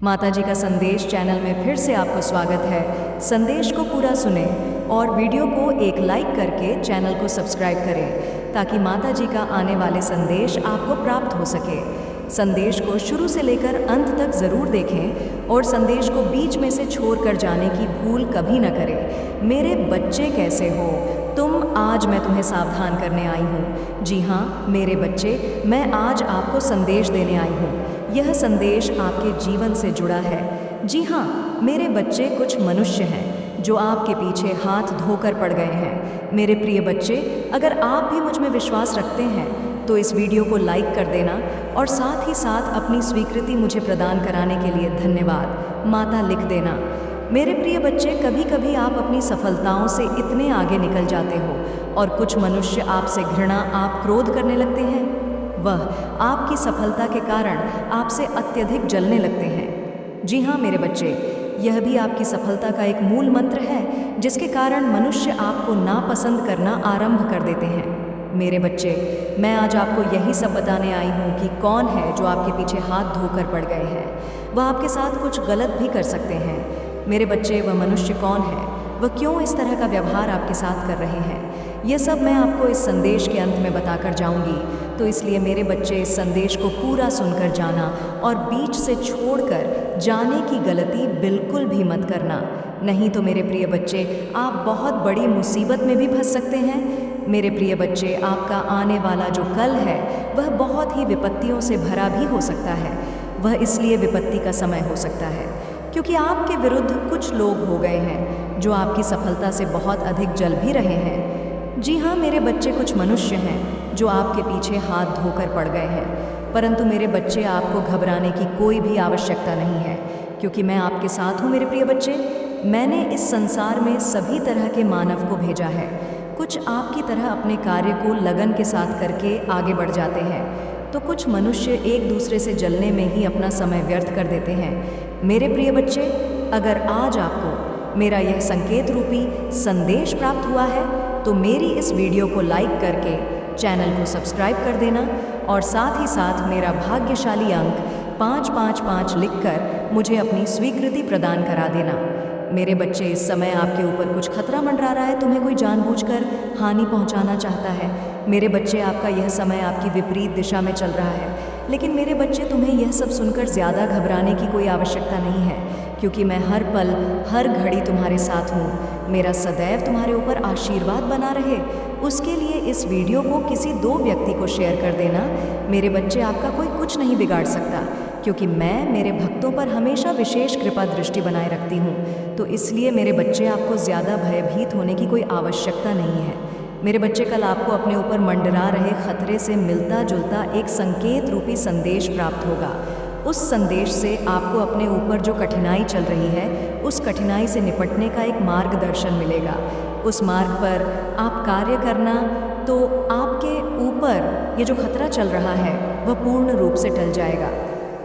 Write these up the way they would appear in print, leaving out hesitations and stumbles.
माताजी का संदेश चैनल में फिर से आपको स्वागत है। संदेश को पूरा सुने और वीडियो को एक लाइक करके चैनल को सब्सक्राइब करें ताकि माताजी का आने वाले संदेश आपको प्राप्त हो सके। संदेश को शुरू से लेकर अंत तक ज़रूर देखें और संदेश को बीच में से छोड़कर जाने की भूल कभी न करें। मेरे बच्चे कैसे हो तुम, आज मैं तुम्हें सावधान करने आई हूँ। जी हाँ मेरे बच्चे, मैं आज आपको संदेश देने आई हूँ। यह संदेश आपके जीवन से जुड़ा है। जी हाँ मेरे बच्चे, कुछ मनुष्य हैं जो आपके पीछे हाथ धोकर पड़ गए हैं। मेरे प्रिय बच्चे, अगर आप भी मुझ में विश्वास रखते हैं तो इस वीडियो को लाइक कर देना और साथ ही साथ अपनी स्वीकृति मुझे प्रदान कराने के लिए धन्यवाद माता लिख देना। मेरे प्रिय बच्चे, कभी कभी आप अपनी सफलताओं से इतने आगे निकल जाते हो और कुछ मनुष्य आपसे घृणा, आप क्रोध करने लगते हैं। वह आपकी सफलता के कारण आपसे अत्यधिक जलने लगते हैं। जी हाँ मेरे बच्चे, यह भी आपकी सफलता का एक मूल मंत्र है जिसके कारण मनुष्य आपको नापसंद करना आरंभ कर देते हैं। मेरे बच्चे, मैं आज आपको यही सब बताने आई हूँ कि कौन है जो आपके पीछे हाथ धोकर पड़ गए हैं। वह आपके साथ कुछ गलत भी कर सकते हैं। मेरे बच्चे, वह मनुष्य कौन है, वह क्यों इस तरह का व्यवहार आपके साथ कर रहे हैं, यह सब मैं आपको इस संदेश के अंत में बताकर जाऊंगी। तो इसलिए मेरे बच्चे, इस संदेश को पूरा सुनकर जाना और बीच से छोड़कर जाने की गलती बिल्कुल भी मत करना, नहीं तो मेरे प्रिय बच्चे आप बहुत बड़ी मुसीबत में भी फंस सकते हैं। मेरे प्रिय बच्चे, आपका आने वाला जो कल है वह बहुत ही विपत्तियों से भरा भी हो सकता है। वह इसलिए विपत्ति का समय हो सकता है क्योंकि आपके विरुद्ध कुछ लोग हो गए हैं जो आपकी सफलता से बहुत अधिक जल भी रहे हैं। जी हाँ मेरे बच्चे, कुछ मनुष्य हैं जो आपके पीछे हाथ धोकर पड़ गए हैं, परंतु मेरे बच्चे आपको घबराने की कोई भी आवश्यकता नहीं है क्योंकि मैं आपके साथ हूँ। मेरे प्रिय बच्चे, मैंने इस संसार में सभी तरह के मानव को भेजा है। कुछ आपकी तरह अपने कार्य को लगन के साथ करके आगे बढ़ जाते हैं, तो कुछ मनुष्य एक दूसरे से जलने में ही अपना समय व्यर्थ कर देते हैं। मेरे प्रिय बच्चे, अगर आज आपको मेरा यह संकेत रूपी संदेश प्राप्त हुआ है तो मेरी इस वीडियो को लाइक करके चैनल को सब्सक्राइब कर देना और साथ ही साथ मेरा भाग्यशाली अंक 555 लिखकर मुझे अपनी स्वीकृति प्रदान करा देना। मेरे बच्चे, इस समय आपके ऊपर कुछ खतरा मंडरा रहा है, तुम्हें कोई जानबूझकर हानि पहुंचाना चाहता है। मेरे बच्चे, आपका यह समय आपकी विपरीत दिशा में चल रहा है, लेकिन मेरे बच्चे तुम्हें यह सब सुनकर ज़्यादा घबराने की कोई आवश्यकता नहीं है क्योंकि मैं हर पल हर घड़ी तुम्हारे साथ हूँ। मेरा सदैव तुम्हारे ऊपर आशीर्वाद बना रहे, उसके लिए इस वीडियो को किसी 2 व्यक्ति को शेयर कर देना। मेरे बच्चे, आपका कोई कुछ नहीं बिगाड़ सकता क्योंकि मैं मेरे भक्तों पर हमेशा विशेष कृपा दृष्टि बनाए रखती हूँ। तो इसलिए मेरे बच्चे, आपको ज़्यादा भयभीत होने की कोई आवश्यकता नहीं है। मेरे बच्चे, कल आपको अपने ऊपर मंडरा रहे खतरे से मिलता जुलता एक संकेत रूपी संदेश प्राप्त होगा। उस संदेश से आपको अपने ऊपर जो कठिनाई चल रही है उस कठिनाई से निपटने का एक मार्गदर्शन मिलेगा। उस मार्ग पर आप कार्य करना तो आपके ऊपर ये जो खतरा चल रहा है वह पूर्ण रूप से टल जाएगा।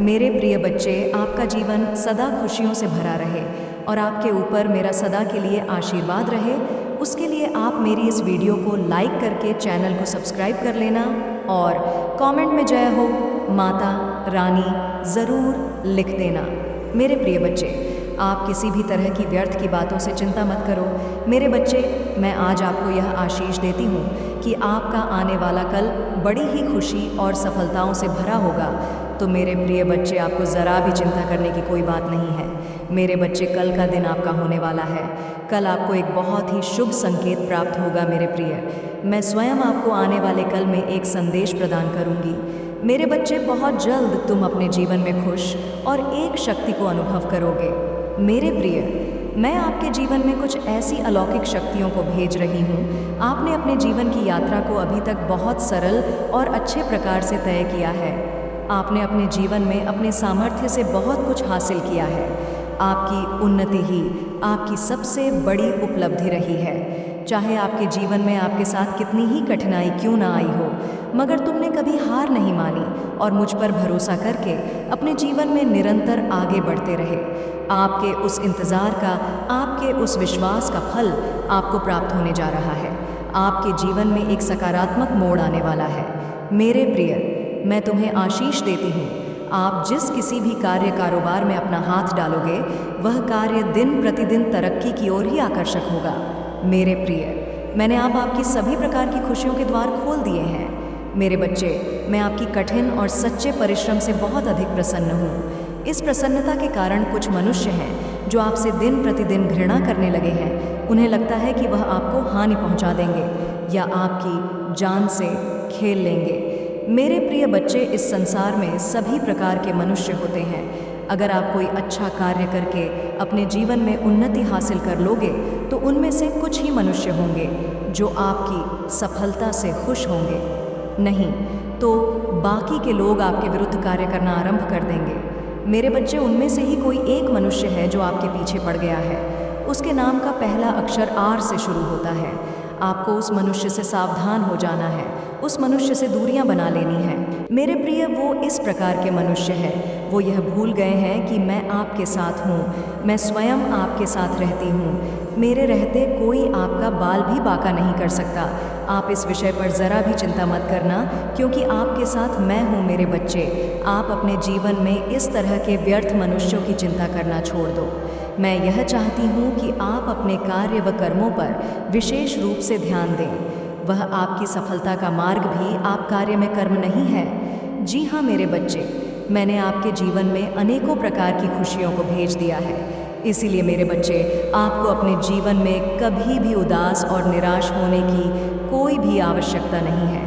मेरे प्रिय बच्चे, आपका जीवन सदा खुशियों से भरा रहे और आपके ऊपर मेरा सदा के लिए आशीर्वाद रहे, उसके लिए आप मेरी इस वीडियो को लाइक करके चैनल को सब्सक्राइब कर लेना और कमेंट में जय हो माता रानी ज़रूर लिख देना। मेरे प्रिय बच्चे, आप किसी भी तरह की व्यर्थ की बातों से चिंता मत करो। मेरे बच्चे, मैं आज आपको यह आशीष देती हूँ कि आपका आने वाला कल बड़ी ही खुशी और सफलताओं से भरा होगा। तो मेरे प्रिय बच्चे, आपको ज़रा भी चिंता करने की कोई बात नहीं है। मेरे बच्चे, कल का दिन आपका होने वाला है। कल आपको एक बहुत ही शुभ संकेत प्राप्त होगा। मेरे प्रिय, मैं स्वयं आपको आने वाले कल में एक संदेश प्रदान करूंगी। मेरे बच्चे, बहुत जल्द तुम अपने जीवन में खुश और एक शक्ति को अनुभव करोगे। मेरे प्रिय, मैं आपके जीवन में कुछ ऐसी अलौकिक शक्तियों को भेज रही हूँ। आपने अपने जीवन की यात्रा को अभी तक बहुत सरल और अच्छे प्रकार से तय किया है। आपने अपने जीवन में अपने सामर्थ्य से बहुत कुछ हासिल किया है। आपकी उन्नति ही आपकी सबसे बड़ी उपलब्धि रही है। चाहे आपके जीवन में आपके साथ कितनी ही कठिनाई क्यों ना आई हो, मगर तुमने कभी हार नहीं मानी और मुझ पर भरोसा करके अपने जीवन में निरंतर आगे बढ़ते रहे। आपके उस इंतज़ार का, आपके उस विश्वास का फल आपको प्राप्त होने जा रहा है। आपके जीवन में एक सकारात्मक मोड़ आने वाला है। मेरे प्रिय, मैं तुम्हें आशीष देती हूँ। आप जिस किसी भी कार्य कारोबार में अपना हाथ डालोगे, वह कार्य दिन प्रतिदिन तरक्की की ओर ही आकर्षक होगा। मेरे प्रिय, मैंने आपकी सभी प्रकार की खुशियों के द्वार खोल दिए हैं। मेरे बच्चे, मैं आपकी कठिन और सच्चे परिश्रम से बहुत अधिक प्रसन्न हूँ। इस प्रसन्नता के कारण कुछ मनुष्य हैं जो आपसे दिन प्रतिदिन घृणा करने लगे हैं। उन्हें लगता है कि वह आपको हानि पहुँचा देंगे या आपकी जान से खेल लेंगे। मेरे प्रिय बच्चे, इस संसार में सभी प्रकार के मनुष्य होते हैं। अगर आप कोई अच्छा कार्य करके अपने जीवन में उन्नति हासिल कर लोगे तो उनमें से कुछ ही मनुष्य होंगे जो आपकी सफलता से खुश होंगे, नहीं तो बाकी के लोग आपके विरुद्ध कार्य करना आरंभ कर देंगे। मेरे बच्चे, उनमें से ही कोई एक मनुष्य है जो आपके पीछे पड़ गया है। उसके नाम का पहला अक्षर आर से शुरू होता है। आपको उस मनुष्य से सावधान हो जाना है, उस मनुष्य से दूरियां बना लेनी है। मेरे प्रिय, वो इस प्रकार के मनुष्य है, वो यह भूल गए हैं कि मैं आपके साथ हूँ, मैं स्वयं आपके साथ रहती हूँ। मेरे रहते कोई आपका बाल भी बांका नहीं कर सकता। आप इस विषय पर ज़रा भी चिंता मत करना, क्योंकि आपके साथ मैं हूँ। मेरे बच्चे, आप अपने जीवन में इस तरह के व्यर्थ मनुष्यों की चिंता करना छोड़ दो। मैं यह चाहती हूँ कि आप अपने कार्य व कर्मों पर विशेष रूप से ध्यान दें। वह आपकी सफलता का मार्ग भी आप कार्य में कर्म नहीं है। जी हाँ मेरे बच्चे, मैंने आपके जीवन में अनेकों प्रकार की खुशियों को भेज दिया है। इसीलिए मेरे बच्चे, आपको अपने जीवन में कभी भी उदास और निराश होने की कोई भी आवश्यकता नहीं है।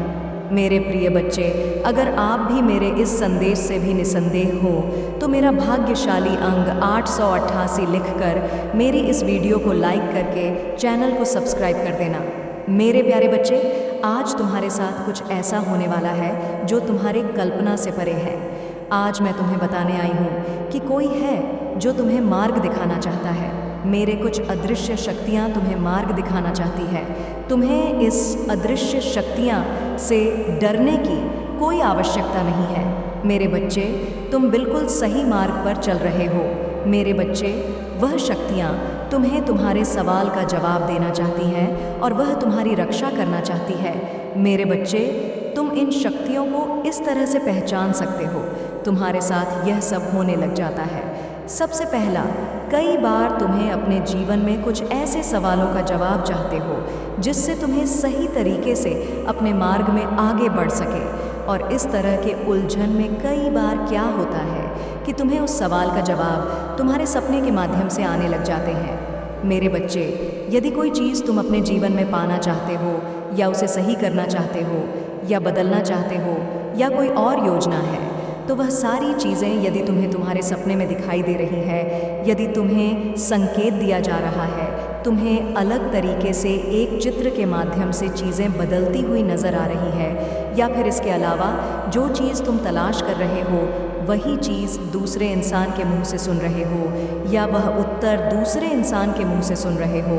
मेरे प्रिय बच्चे, अगर आप भी मेरे इस संदेश से भी निसंदेह हो तो मेरा भाग्यशाली अंग 888 लिखकर मेरी इस वीडियो को लाइक करके चैनल को सब्सक्राइब कर देना। मेरे प्यारे बच्चे, आज तुम्हारे साथ कुछ ऐसा होने वाला है जो तुम्हारी कल्पना से परे है। आज मैं तुम्हें बताने आई हूँ कि कोई है जो तुम्हें मार्ग दिखाना चाहता है। मेरे कुछ अदृश्य शक्तियाँ तुम्हें मार्ग दिखाना चाहती है। तुम्हें इस अदृश्य शक्तियाँ से डरने की कोई आवश्यकता नहीं है। मेरे बच्चे, तुम बिल्कुल सही मार्ग पर चल रहे हो। मेरे बच्चे, वह शक्तियाँ तुम्हें तुम्हारे सवाल का जवाब देना चाहती हैं और वह तुम्हारी रक्षा करना चाहती है। मेरे बच्चे, तुम इन शक्तियों को इस तरह से पहचान सकते हो। तुम्हारे साथ यह सब होने लग जाता है। सबसे पहला, कई बार तुम्हें अपने जीवन में कुछ ऐसे सवालों का जवाब चाहते हो जिससे तुम्हें सही तरीके से अपने मार्ग में आगे बढ़ सके। और इस तरह के उलझन में कई बार क्या होता है कि तुम्हें उस सवाल का जवाब तुम्हारे सपने के माध्यम से आने लग जाते हैं। मेरे बच्चे, यदि कोई चीज़ तुम अपने जीवन में पाना चाहते हो या उसे सही करना चाहते हो या बदलना चाहते हो या कोई और योजना है, तो वह सारी चीज़ें यदि तुम्हें तुम्हारे सपने में दिखाई दे रही है, यदि तुम्हें संकेत दिया जा रहा है, तुम्हें अलग तरीके से एक चित्र के माध्यम से चीज़ें बदलती हुई नज़र आ रही है, या फिर इसके अलावा जो चीज़ तुम तलाश कर रहे हो वही चीज़ दूसरे इंसान के मुंह से सुन रहे हो या वह उत्तर दूसरे इंसान के मुंह से सुन रहे हो,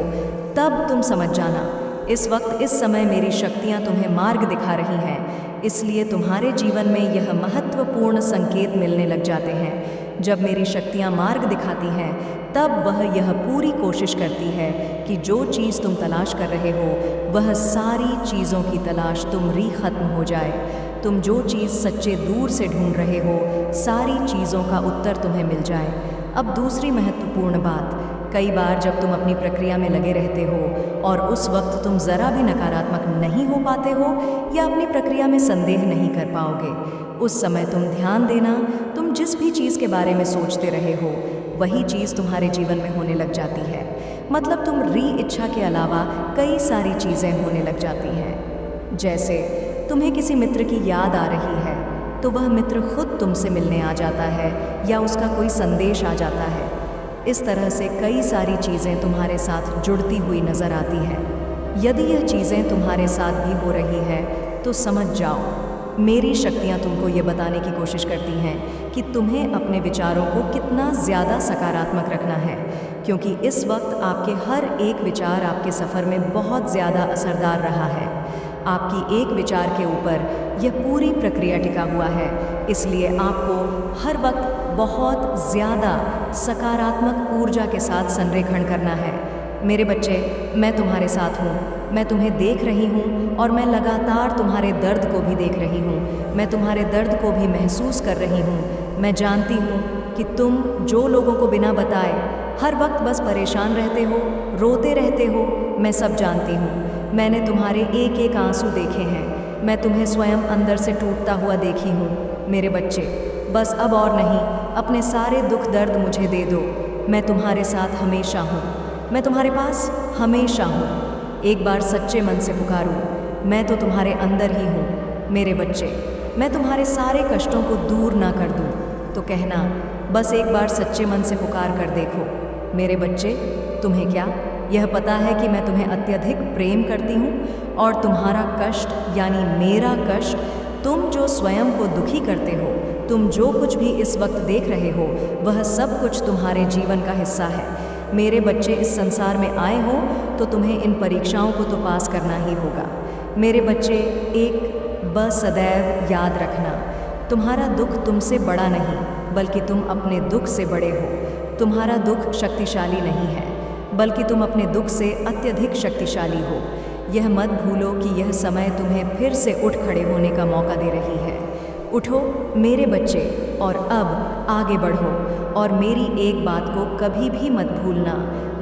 तब तुम समझ जाना इस वक्त इस समय मेरी शक्तियाँ तुम्हें मार्ग दिखा रही हैं। इसलिए तुम्हारे जीवन में यह महत्वपूर्ण संकेत मिलने लग जाते हैं। जब मेरी शक्तियाँ मार्ग दिखाती हैं तब वह यह पूरी कोशिश करती है कि जो चीज़ तुम तलाश कर रहे हो वह सारी चीज़ों की तलाश तुमरी खत्म हो जाए। तुम जो चीज़ सच्चे दूर से ढूंढ रहे हो, सारी चीज़ों का उत्तर तुम्हें मिल जाए। अब दूसरी महत्वपूर्ण बात, कई बार जब तुम अपनी प्रक्रिया में लगे रहते हो और उस वक्त तुम ज़रा भी नकारात्मक नहीं हो पाते हो या अपनी प्रक्रिया में संदेह नहीं कर पाओगे, उस समय तुम ध्यान देना, तुम जिस भी चीज़ के बारे में सोचते रहे हो वही चीज़ तुम्हारे जीवन में होने लग जाती है। मतलब तुम इच्छा के अलावा कई सारी चीज़ें होने लग जाती हैं। जैसे तुम्हें किसी मित्र की याद आ रही है तो वह मित्र खुद तुमसे मिलने आ जाता है या उसका कोई संदेश आ जाता है। इस तरह से कई सारी चीज़ें तुम्हारे साथ जुड़ती हुई नज़र आती हैं। यदि यह चीज़ें तुम्हारे साथ भी हो रही है तो समझ जाओ, मेरी शक्तियाँ तुमको ये बताने की कोशिश करती हैं कि तुम्हें अपने विचारों को कितना ज़्यादा सकारात्मक रखना है, क्योंकि इस वक्त आपके हर एक विचार आपके सफ़र में बहुत ज़्यादा असरदार रहा है। आपकी एक विचार के ऊपर यह पूरी प्रक्रिया टिका हुआ है, इसलिए आपको हर वक्त बहुत ज़्यादा सकारात्मक ऊर्जा के साथ संरेखण करना है। मेरे बच्चे, मैं तुम्हारे साथ हूँ, मैं तुम्हें देख रही हूँ और मैं लगातार तुम्हारे दर्द को भी देख रही हूँ, मैं तुम्हारे दर्द को भी महसूस कर रही हूँ। मैं जानती हूँ कि तुम जो लोगों को बिना बताए हर वक्त बस परेशान रहते हो, रोते रहते हो, मैं सब जानती हूँ। मैंने तुम्हारे एक एक आंसू देखे हैं। मैं तुम्हें स्वयं अंदर से टूटता हुआ देखी हूँ। मेरे बच्चे, बस अब और नहीं, अपने सारे दुख दर्द मुझे दे दो। मैं तुम्हारे साथ हमेशा हूँ, मैं तुम्हारे पास हमेशा हूँ। एक बार सच्चे मन से पुकारूँ, मैं तो तुम्हारे अंदर ही हूँ। मेरे बच्चे, मैं तुम्हारे सारे कष्टों को दूर ना कर दूँ तो कहना, बस एक बार सच्चे मन से पुकार कर देखो। मेरे बच्चे, तुम्हें क्या यह पता है कि मैं तुम्हें अत्यधिक प्रेम करती हूँ और तुम्हारा कष्ट यानी मेरा कष्ट, तुम जो स्वयं को दुखी करते हो, तुम जो कुछ भी इस वक्त देख रहे हो, वह सब कुछ तुम्हारे जीवन का हिस्सा है। मेरे बच्चे, इस संसार में आए हो तो तुम्हें इन परीक्षाओं को तो पास करना ही होगा। मेरे बच्चे, एक बस सदैव याद रखना, तुम्हारा दुख तुमसे बड़ा नहीं बल्कि तुम अपने दुख से बड़े हो। तुम्हारा दुख शक्तिशाली नहीं है बल्कि तुम अपने दुख से अत्यधिक शक्तिशाली हो। यह मत भूलो कि यह समय तुम्हें फिर से उठ खड़े होने का मौका दे रही है। उठो मेरे बच्चे और अब आगे बढ़ो और मेरी एक बात को कभी भी मत भूलना,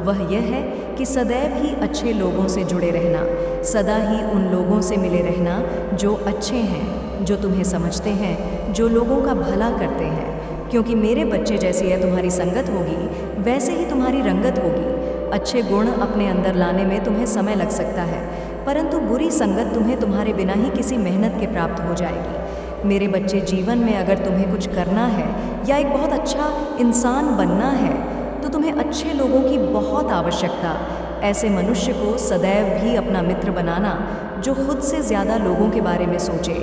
वह यह है कि सदैव ही अच्छे लोगों से जुड़े रहना, सदा ही उन लोगों से मिले रहना जो अच्छे हैं, जो तुम्हें समझते हैं, जो लोगों का भला करते हैं। क्योंकि मेरे बच्चे, जैसी है तुम्हारी संगत होगी वैसे ही तुम्हारी रंगत होगी। अच्छे गुण अपने अंदर लाने में तुम्हें समय लग सकता है, परंतु बुरी संगत तुम्हें तुम्हारे बिना ही किसी मेहनत के प्राप्त हो जाएगी। मेरे बच्चे, जीवन में अगर तुम्हें कुछ करना है या एक बहुत अच्छा इंसान बनना है तो तुम्हें अच्छे लोगों की बहुत आवश्यकता। ऐसे मनुष्य को सदैव भी अपना मित्र बनाना जो खुद से ज़्यादा लोगों के बारे में सोचे,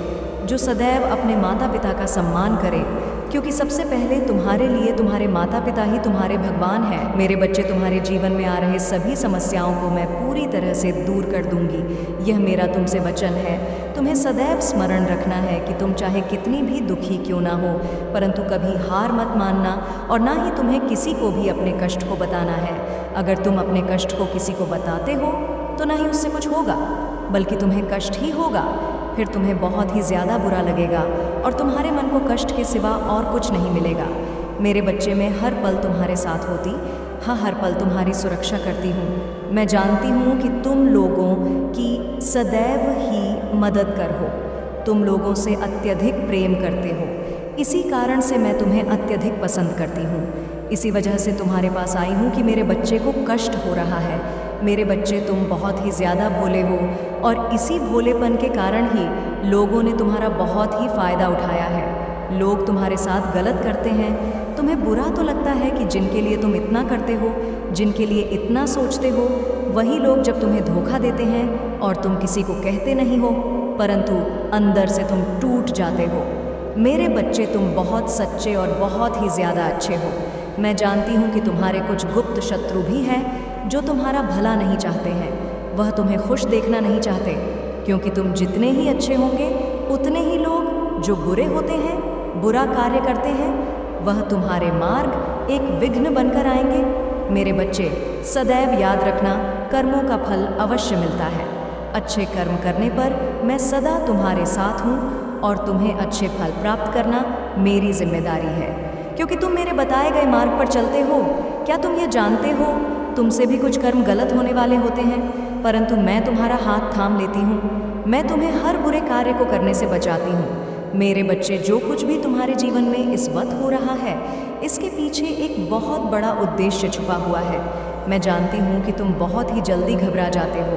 जो सदैव अपने माता पिता का सम्मान करे, क्योंकि सबसे पहले तुम्हारे लिए तुम्हारे माता पिता ही तुम्हारे भगवान हैं। मेरे बच्चे, तुम्हारे जीवन में आ रहे सभी समस्याओं को मैं पूरी तरह से दूर कर दूंगी। यह मेरा तुमसे वचन है। तुम्हें सदैव स्मरण रखना है कि तुम चाहे कितनी भी दुखी क्यों ना हो, परंतु कभी हार मत मानना और ना ही तुम्हें किसी को भी अपने कष्ट को बताना है। अगर तुम अपने कष्ट को किसी को बताते हो तो ना ही उससे कुछ होगा बल्कि तुम्हें कष्ट ही होगा। फिर तुम्हें बहुत ही ज़्यादा बुरा लगेगा और तुम्हारे मन को कष्ट के सिवा और कुछ नहीं मिलेगा। मेरे बच्चे, मैं हर पल तुम्हारे साथ होती, हाँ हर पल तुम्हारी सुरक्षा करती हूँ। मैं जानती हूँ कि तुम लोगों की सदैव ही मददगार हो, तुम लोगों से अत्यधिक प्रेम करते हो। इसी कारण से मैं तुम्हें अत्यधिक पसंद करती हूँ। इसी वजह से तुम्हारे पास आई हूँ कि मेरे बच्चे को कष्ट हो रहा है। मेरे बच्चे, तुम बहुत ही ज़्यादा भोले हो और इसी भोलेपन के कारण ही लोगों ने तुम्हारा बहुत ही फ़ायदा उठाया है। लोग तुम्हारे साथ गलत करते हैं। तुम्हें बुरा तो लगता है कि जिनके लिए तुम इतना करते हो, जिनके लिए इतना सोचते हो, वही लोग जब तुम्हें धोखा देते हैं और तुम किसी को कहते नहीं हो, परंतु अंदर से तुम टूट जाते हो। मेरे बच्चे, तुम बहुत सच्चे और बहुत ही ज़्यादा अच्छे हो। मैं जानती हूँ कि तुम्हारे कुछ गुप्त शत्रु भी हैं जो तुम्हारा भला नहीं चाहते हैं। वह तुम्हें खुश देखना नहीं चाहते, क्योंकि तुम जितने ही अच्छे होंगे उतने ही लोग जो बुरे होते हैं, बुरा कार्य करते हैं, वह तुम्हारे मार्ग एक विघ्न बनकर आएंगे। मेरे बच्चे, सदैव याद रखना, कर्मों का फल अवश्य मिलता है। अच्छे कर्म करने पर मैं सदा तुम्हारे साथ हूँ और तुम्हें अच्छे फल प्राप्त करना मेरी जिम्मेदारी है, क्योंकि तुम मेरे बताए गए मार्ग पर चलते हो। क्या तुम ये जानते हो, तुमसे भी कुछ कर्म गलत होने वाले होते हैं, परंतु मैं तुम्हारा हाथ थाम लेती हूँ। मैं तुम्हें हर बुरे कार्य को करने से बचाती हूँ। मेरे बच्चे, जो कुछ भी तुम्हारे जीवन में इस वक्त हो रहा है, इसके पीछे एक बहुत बड़ा उद्देश्य छुपा हुआ है। मैं जानती हूँ कि तुम बहुत ही जल्दी घबरा जाते हो,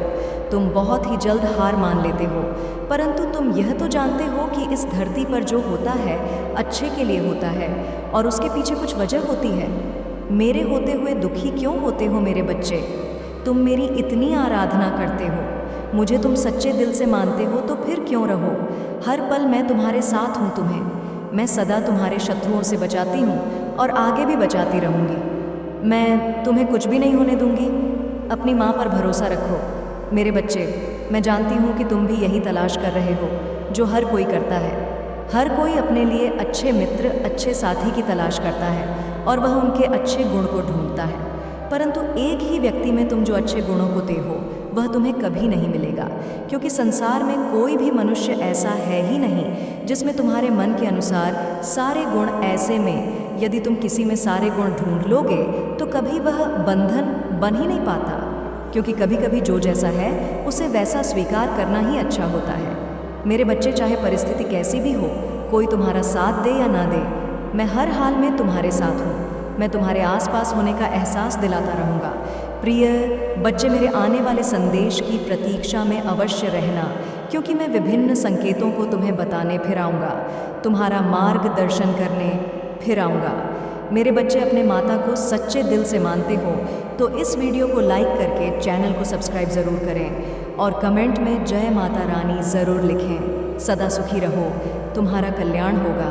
तुम बहुत ही जल्द हार मान लेते हो, परंतु तुम यह तो जानते हो कि इस धरती पर जो होता है अच्छे के लिए होता है और उसके पीछे कुछ वजह होती है। मेरे होते हुए दुखी क्यों होते हो मेरे बच्चे? तुम मेरी इतनी आराधना करते हो, मुझे तुम सच्चे दिल से मानते हो, तो फिर क्यों रहो। हर पल मैं तुम्हारे साथ हूँ। मैं सदा तुम्हारे शत्रुओं से बचाती हूँ और आगे भी बचाती रहूँगी। मैं तुम्हें कुछ भी नहीं होने दूँगी। अपनी माँ पर भरोसा रखो। मेरे बच्चे, मैं जानती हूँ कि तुम भी यही तलाश कर रहे हो जो हर कोई करता है। हर कोई अपने लिए अच्छे मित्र, अच्छे साथी की तलाश करता है और वह उनके अच्छे गुण को ढूंढता है, परंतु एक ही व्यक्ति में तुम जो अच्छे गुणों को दे हो वह तुम्हें कभी नहीं मिलेगा, क्योंकि संसार में कोई भी मनुष्य ऐसा है ही नहीं जिसमें तुम्हारे मन के अनुसार सारे गुण ऐसे में यदि तुम किसी में सारे गुण ढूंढ लोगे तो कभी वह बंधन बन ही नहीं पाता, क्योंकि कभी कभी जो जैसा है उसे वैसा स्वीकार करना ही अच्छा होता है। मेरे बच्चे, चाहे परिस्थिति कैसी भी हो, कोई तुम्हारा साथ दे या ना दे, मैं हर हाल में तुम्हारे साथ हूँ। मैं तुम्हारे आसपास होने का एहसास दिलाता रहूँगा। प्रिय बच्चे, मेरे आने वाले संदेश की प्रतीक्षा में अवश्य रहना, क्योंकि मैं विभिन्न संकेतों को तुम्हें बताने फिर आऊँगा, तुम्हारा मार्गदर्शन करने फिर आऊँगा। मेरे बच्चे, अपने माता को सच्चे दिल से मानते हो तो इस वीडियो को लाइक करके चैनल को सब्सक्राइब ज़रूर करें और कमेंट में जय माता रानी ज़रूर लिखें। सदा सुखी रहो, तुम्हारा कल्याण होगा।